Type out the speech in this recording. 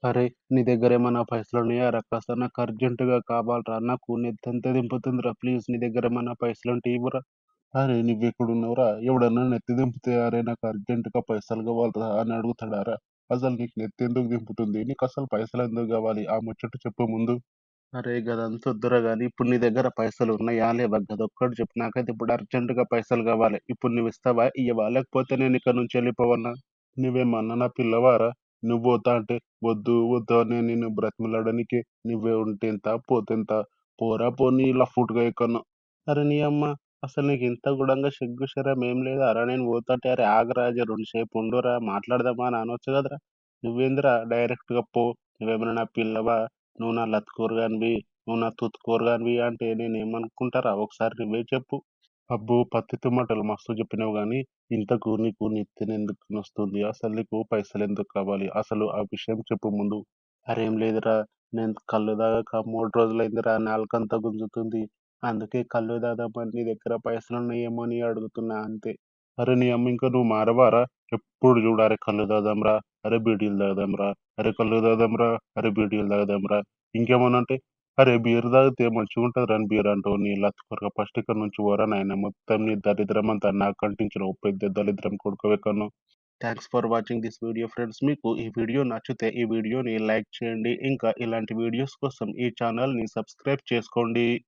అరే! నీ దగ్గరేమన్నా పైసలున్నాయారా? కాస్త నాకు అర్జెంట్‌గా కావాలిరా. నాకు నెత్తంతా దింపుతుందిరా. ప్లీజ్ నీ దగ్గరేమన్నా పైసలుంటే ఇవ్వురా. అరే! నువ్వెక్కడున్నావురా? ఎవడన్నా నెత్తి దింపితే అరే! నాకు అర్జెంట్‌గా పైసలు కావాలిరా అని అడుగుతాడారా? అసలు నీకు నెత్తెందుకు దింపుతుంది? నీకసలు పైసలెందుకు గావాలి? ఆ ముచ్చట చెప్పు ముందు. అరే! గదంతా వద్దురా గానీ, ఇప్పుడు నీ దగ్గర పైసలున్నయా? లేవా? గదొక్కటి చెప్పు. నాకైతే ఇప్పుడు అర్జెంట్‌గా పైసలు గావాలి. ఇప్పుడు నువ్విస్తావా? ఇయ్యవా? లేకపోతే నేనిక్కడి నుంచి ఎళ్ళిపోవన్నా? నువ్వేమన్నా నా పిల్లవారా? నువ్వు పోతా అంటే వద్దు, వద్దు అని నిన్ను బ్రతిమిలాడనీకి నువ్వే ఉంటెంత, పోతెంత? పోరా పో నీ లఫుట్‌గా ఎక్కడనో. అరె నీ అమ్మ! అసలు నీకింత గూడంగా సిగ్గు, శరం ఏం లేదారా? నేను పోతుంటే అరె ఆగరా జర సేపు ఉండురా మాట్లాడదామా అని అనొచ్చు గదరా! నువ్వేందిరా డైరెక్ట్‌గా పో. నువ్వేమైనా నా పిల్లవా? నువ్వు నా లత్కోరగానివి, నువ్వు నా తుత్తుకోరగానివి అంటే నేనేమనుకుంటారా? ఒకసారి నువ్వే చెప్పు. అబ్బో! పత్తితో మాటలు మస్తు చెప్పినావు గానీ, ఇంతకు నీకు నెత్తినెందుకు నొస్తుంది? అసలు నీకు పైసలెందుకు కావాలి? అసలు ఆ విషయం చెప్పు ముందు. అరేం లేదురా. నేను కల్లు తాగక 3 రోజులైందిరా. నాలుకంతా గుంజుతుంది. అందుకే కల్లు తాగుదామని నీ దగ్గర పైసలున్నాయేమో అని అడుగుతున్నా అంతే. అరె నీ అమ్మ ఇంక నువ్వు మారవారా? ఎప్పుడు చూడు అరె కల్లు తాగుదాంరా, అరె బీడీలు తాగుదాంరా, అరె కల్లు తాగుదాంరా, అరె బీడీలు తాగుదాంరా. ఇంకేమన్నా అంటే, అరె బీర్ తాగితే మంచిగుంటదిరా అని బీర్ అంటావు. నీ లత్కోరగా ఫస్ట్ ఇక్కడి నుంచి పోరా నాయనా. మొత్తం నీ దరిద్రమంతా నాకు అంటించినవు. పెద్ద దరిద్రం కొడుకువెక్కడినో. Thanks for watching this video friends. మీకు ఈ వీడియో నచ్చితే ఈ వీడియోని లైక్ చేయండి. ఇంకా ఇలాంటి వీడియోస్ కోసం ఈ ఛానెల్‌ని సబ్స్క్రైబ్ చేసుకోండి.